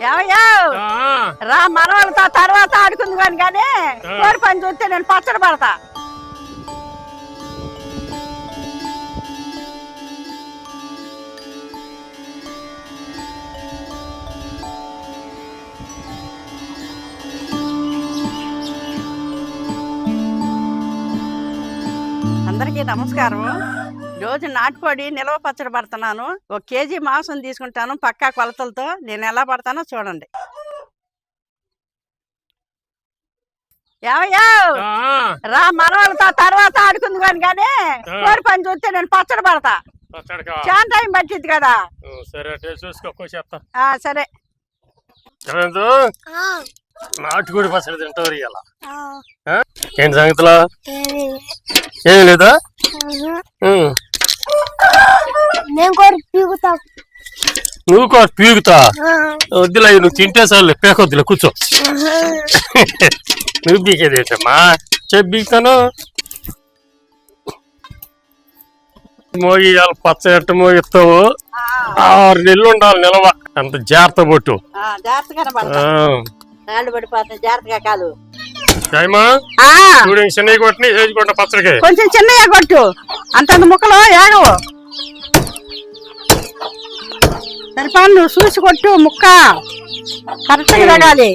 ఏమయ్యా రా మనవాళ్ళతో తర్వాత ఆడుకుంది కానీ కోడి పని చూస్తే నేను పచ్చడి పడతా. అందరికీ నమస్కారం. రోజు నాటుకోడి నిల్వ పచ్చడి పడుతున్నాను. 1 కేజీ మాంసం తీసుకుంటాను పక్కా కొలతలతో. నేను ఎలా పడతానో చూడండి. ఏమయ్యా రా మనవాళ్ళతో తర్వాత ఆడుకుంది కానీ కోడి పని చూస్తే నేను పచ్చడి పడతా. చాలా టైం పట్టింది కదా. సరే నాటుకోడి పచ్చడి తింటారు ఇలా. ఏంటి సంగతిలో ఏమి లేదా? నువ్వు కూడా పీగుతా వద్దులే, నువ్వు తింటే సార్లే పేకొద్దులే, కూర్చో. నువ్వు పీకేది ఏంటమ్మా? చెప్పి పీకుతాను. మోగియాలి పచ్చడి మోగిస్తావు. 6 నెలలు ఉండాలి నిలవ. అంత జాగ్రత్త పట్టు. చిన్నవి కొట్టి వేసుకుంటా పచ్చడికి. కొంచెం చిన్నగా కొట్టు, అంత ముక్కలు ఏగవు. సరిపా నువ్వు చూసి కొట్టు, ముక్క కరెక్ట్ గా తగాలి.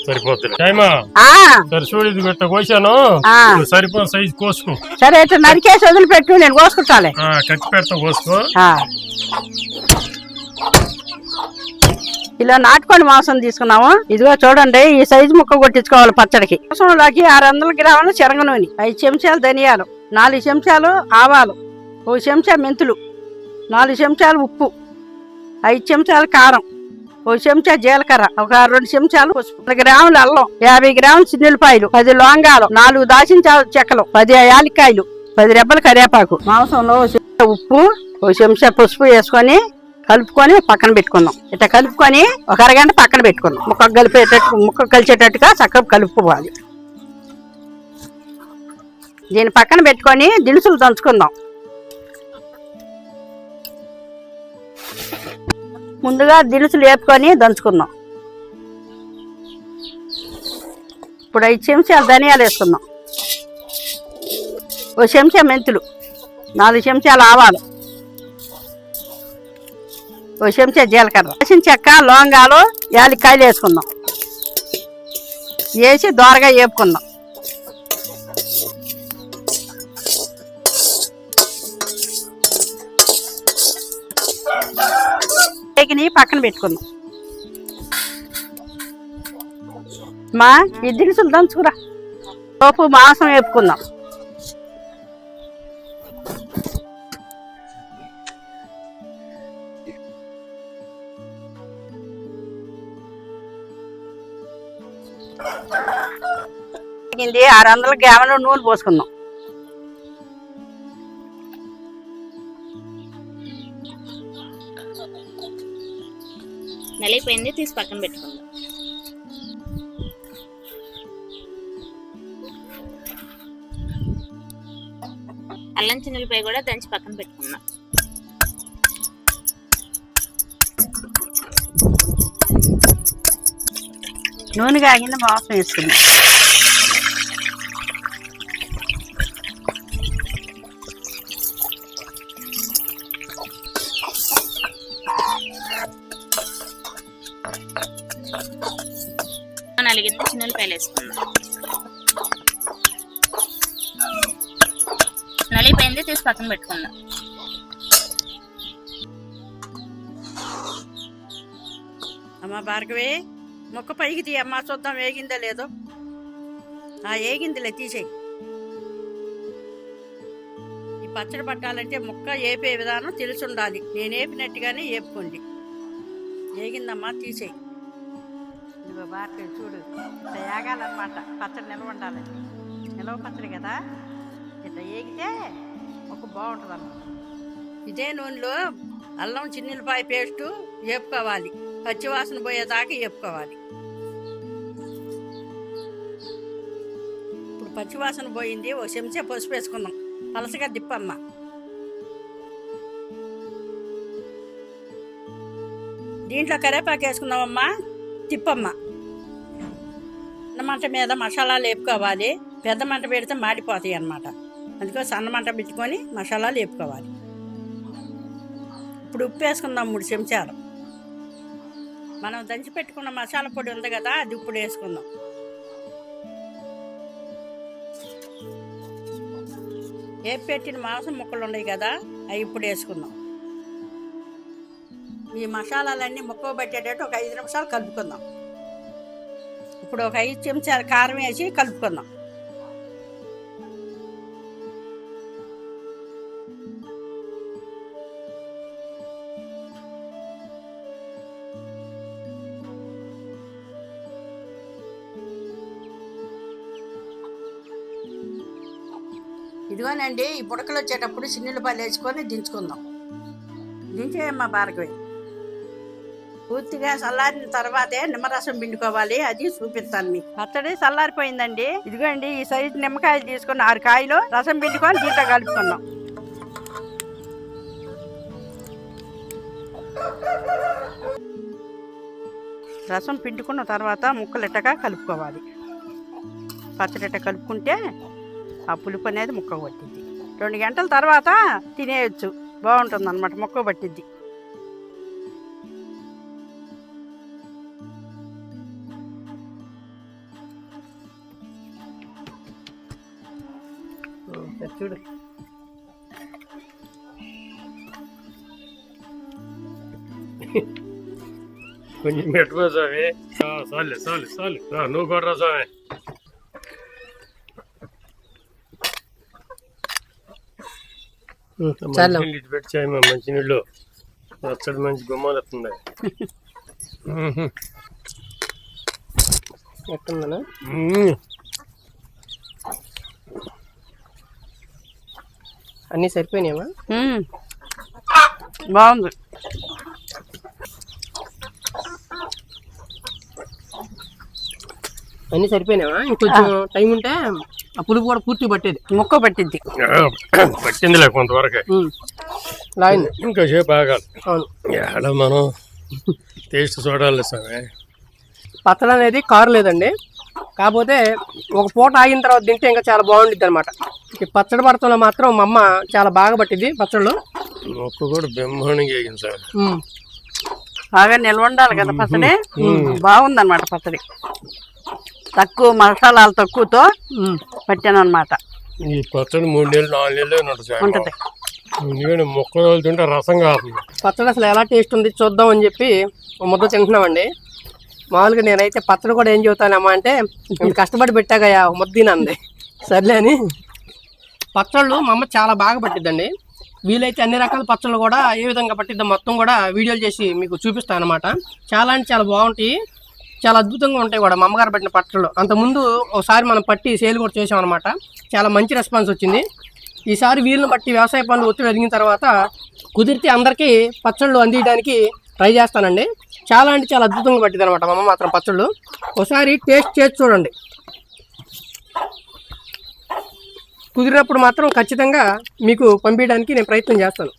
సరిపోతుంది. చూడు ఇది గట్ట కోసాను, సరిపో సైజు కోసుకో. సరే అయితే నరికేసి వదిలిపెట్టు, నేను కోసుకుంటాలే. కత్తి పెడతా, కోసుకో. ఇలా నాటుకోడి మాంసం తీసుకున్నాము. ఇదిగో చూడండి, ఈ సైజు ముక్క కొట్టించుకోవాలి పచ్చడికి. మాంసంలోకి 600 గ్రాములు శనగ నూనె, 5 చెంచాలు ధనియాలు, 4 చెంచాలు ఆవాలు, 1 చెంచా మెంతులు, 4 చెంచాలు ఉప్పు, 5 చెంచాలు కారం, 1 చెంచా జీలకర్ర, ఒక 2 చెంచాలు పసుపు, 100 గ్రాములు అల్లం, 50 గ్రాములు చిన్నులపాయలు, 10 లవంగాలు, 4 దాచిన చెక్కలు, 10 యాలక్కాయలు, 10 రెబ్బల కరివేపాకు. మాంసంలో ఉప్పు, 1 చెంచా పసుపు వేసుకొని కలుపుకొని పక్కన పెట్టుకుందాం. ఇట్లా కలుపుకొని ఒక అరగంట పక్కన పెట్టుకుందాం. ముక్క కలిసేటట్టుగా చక్కగా కలుపుకోవాలి. దీన్ని పక్కన పెట్టుకొని దినుసులు దంచుకుందాం. ముందుగా దినుసులు వేపుకొని దంచుకుందాం. ఇప్పుడు 5 చెంచాలు ధనియాలు వేసుకుందాం, 1 చెంచా మెంతులు, 4 చెంచాలు ఆవాలు, 1 చెంచా జీలకర్ర, దాచిన చెక్క, లవంగాలు, యాలక్కాయలు వేసుకుందాం. వేసి దోరగా వేపుకుందాం. వేగిని పక్కన పెట్టుకుందాం. మా ఈ దినుసులు దంచుకురా. లోపు మాంసం వేపుకుందాం. ఇది 600 గ్రాముల నూనె పోసుకుందాం. నలిగిపోయింది, తీసి పక్కన పెట్టుకుందాం. అల్లం చిన్నులపై కూడా దంచి పక్కన పెట్టుకుందాం. నూనె కాగిన మాంసం వేసుకుందాం. నలిగింది, చిన్నులపాయలు వేసుకుందాం. నలిగిపోయింది, తీసి పక్కన పెట్టుకుందాం. అమ్మ భార్గవి, ముక్క పైకి తీయమ్మా, చూద్దాం వేగిందో లేదో. వేగిందిలే, తీసేయి. ఈ పచ్చడి పట్టాలంటే ముక్క వేపే విధానం తెలిసి ఉండాలి. నేను వేపినట్టుగానే వేపుకోండి. వేగిందమ్మా, తీసేయి. ఇదిగో భార్గవి చూడు, ఇట్లా వేగాలన్నమాట. పచ్చడి నిల్వ ఉండాలండి. నిల్వ పచ్చడి కదా, ఇట్లా వేగితే ఒక బాగుంటుంది అన్నమాట. ఇదే నూనెలో అల్లం చిన్నులపాయ పేస్టు వేపుకోవాలి. పచ్చివాసన పోయేదాకా వేపుకోవాలి. ఇప్పుడు పచ్చివాసన పోయింది, 1 చెంచా పసుపు వేసుకుందాం. పలసగా దిప్పమ్మ. దీంట్లో కరివేపాకు వేసుకుందామమ్మా. తిప్పమ్మా. చిన్న మంట మీద మసాలాలు వేపుకోవాలి. పెద్ద మంట పెడితే మాడిపోతాయి అన్నమాట. అందుకో సన్న మంట పెట్టుకొని మసాలాలు వేపుకోవాలి. ఇప్పుడు ఉప్పు వేసుకుందాం 3 చెంచాలు. మనం దంచి పెట్టుకున్న మసాలా పొడి ఉంది కదా, అది ఇప్పుడు వేసుకుందాం. వేపు పెట్టిన మాంసం ముక్కలు ఉన్నాయి కదా, అవి ఇప్పుడు వేసుకుందాం. ఈ మసాలాలన్నీ ముక్క పట్టేటట్టు ఒక 5 నిమిషాలు కలుపుకుందాం. ఇప్పుడు ఒక 5 చెంచాలు కారం వేసి కలుపుకుందాం. ఇదిగోనండి, ఈ బుడకలు వచ్చేటప్పుడు చిన్నులపాయలు వేసుకొని దించుకుందాం. దించేయమ్మా భార్గవి. పూర్తిగా చల్లారిన తర్వాతే నిమ్మరసం పిండుకోవాలి, అది చూపిస్తాను మీకు. పచ్చడి చల్లారిపోయిందండి. ఇదిగోండి, ఈ సైజు నిమ్మకాయలు తీసుకొని 6 కాయలు రసం పిండుకొని దీంట్లో కలుపుకుందాం. రసం పిండుకున్న తర్వాత ముక్కలెట్టగా కలుపుకోవాలి. పచ్చడిట్ట కలుపుకుంటే ఆ పులుపు అనేది ముక్క పట్టిద్ది. 2 గంటల తర్వాత తినేయచ్చు, బాగుంటుంది అన్నమాట. ముక్క పట్టిద్ది. చూడు, కొంచెం పెట్టుకో స్వామి. చాలే చాలే చాలు. నువ్వు కూడా స్వామి. పెట్టాయమ్మా మంచి నీళ్ళు. పచ్చడి మంచి గుమ్మాలు వస్తుంది. ఎట్టుందనా? అన్నీ సరిపోయినాయమ్మా? బాగుంది. అన్నీ సరిపోయినావా? ఇంకొంచెం టైం ఉంటే ఆ పులుపు కూడా పూర్తిగా పట్టేది, ముక్క పట్టిద్ది. పట్టిందిలే కొంతవరకు. లాగింది, ఇంకా సేపు ఆగాలి. అవును, ఎడ మనం టేస్ట్ చూడాలి స్వామి. పచ్చడి అనేది కారు లేదండి, కాకపోతే ఒక పూట ఆగిన తర్వాత తింటే ఇంకా చాలా బాగుండిద్ది అనమాట. ఈ పచ్చడి పడతంలో మాత్రం మా అమ్మ చాలా బాగా పట్టింది పచ్చళ్ళు. మొక్క కూడా బ్రహ్మాండంగా వేగింది సార్. బాగా నిల్వ ఉండాలి కదా పచ్చడి. బాగుందన్నమాట పచ్చడి. తక్కువ మసాలాలు తక్కువతో పట్టాను అనమాట. ఈ పచ్చడి 3 నెలలు 4 నెలలు ఉంటుంది. మొక్కలు తింటే రసం కాదు. పచ్చడి అసలు ఎలా టేస్ట్ ఉంది చూద్దాం అని చెప్పి ముద్ద తింటున్నామండి. మామూలుగా నేనైతే పచ్చడి కూడా ఏం చెబుతానమ్మా అంటే, కష్టపడి పెట్టాకయ్యా ముద్ద తినంది. సర్లే అని. పచ్చళ్ళు మా అమ్మ చాలా బాగా పట్టిద్దండి. వీలైతే అన్ని రకాల పచ్చళ్ళు కూడా ఏ విధంగా పట్టిద్దాం మొత్తం కూడా వీడియోలు చేసి మీకు చూపిస్తాను అనమాట. చాలా అంటే చాలా బాగుంటాయి, చాలా అద్భుతంగా ఉంటాయి కూడా మా అమ్మగారు పట్టిన పచ్చళ్ళు. అంతకుముందు ఒకసారి మనం పట్టి సేల్ కూడా చేసామన్నమాట. చాలా మంచి రెస్పాన్స్ వచ్చింది. ఈసారి వీళ్ళని బట్టి వ్యవసాయ పనులు ఒత్తిడి ఎదిగిన తర్వాత కుదిరితే అందరికీ పచ్చళ్ళు అందించడానికి ట్రై చేస్తానండి. చాలా అంటే చాలా అద్భుతంగా పట్టింది అనమాట మా అమ్మ మాత్రం పచ్చళ్ళు. ఒకసారి టేస్ట్ చేసి చూడండి. కుదిరినప్పుడు మాత్రం ఖచ్చితంగా మీకు పంపించడానికి నేను ప్రయత్నం చేస్తాను.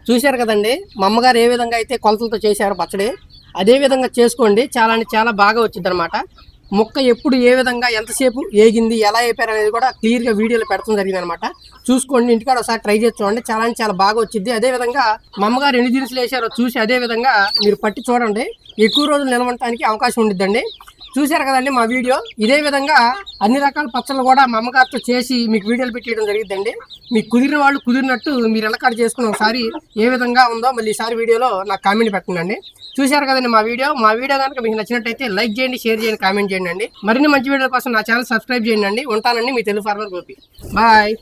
చూశారు కదండి మా అమ్మగారు ఏ విధంగా అయితే కొలతలతో చేశారో పచ్చడి, అదే విధంగా చేసుకోండి. చాలా అంటే చాలా బాగా వచ్చింది అనమాట. మొక్క ఎప్పుడు ఏ విధంగా ఎంతసేపు ఏగింది, ఎలా వేపారు అనేది కూడా క్లియర్గా వీడియోలో పెడతాం జరిగింది అనమాట. చూసుకోండి, ఇంటికాడ ఒకసారి ట్రై చేసి చూడండి. చాలా అంటే చాలా బాగా వచ్చింది. అదేవిధంగా మా అమ్మగారు ఎన్ని దినుసులు వేసారో చూసి అదే విధంగా మీరు పట్టి చూడండి. ఎక్కువ రోజులు నిలవడానికి అవకాశం ఉండిద్దండి. చూశారు కదండి మా వీడియో. ఇదే విధంగా అన్ని రకాల పచ్చళ్ళు కూడా మా అమ్మగారితో చేసి మీకు వీడియోలు పెట్టేయడం జరిగిద్దండి. మీకు కుదిరిన వాళ్ళు కుదిరినట్టు మీరు ఎలా కట్ చేసుకుని ఒకసారి ఏ విధంగా ఉందో మళ్ళీ ఈసారి వీడియోలో నాకు కామెంట్ పెట్టండి. చూశారు కదండి మా వీడియో కనుక మీకు నచ్చినట్టయితే లైక్ చేయండి, షేర్ చేయండి, కామెంట్ చేయండి. మరిన్ని మంచి వీడియోల కోసం నా ఛానల్ సబ్స్క్రైబ్ చేయండి. ఉంటానండి, మీ తెలుగు ఫార్మర్ గోపి. బాయ్.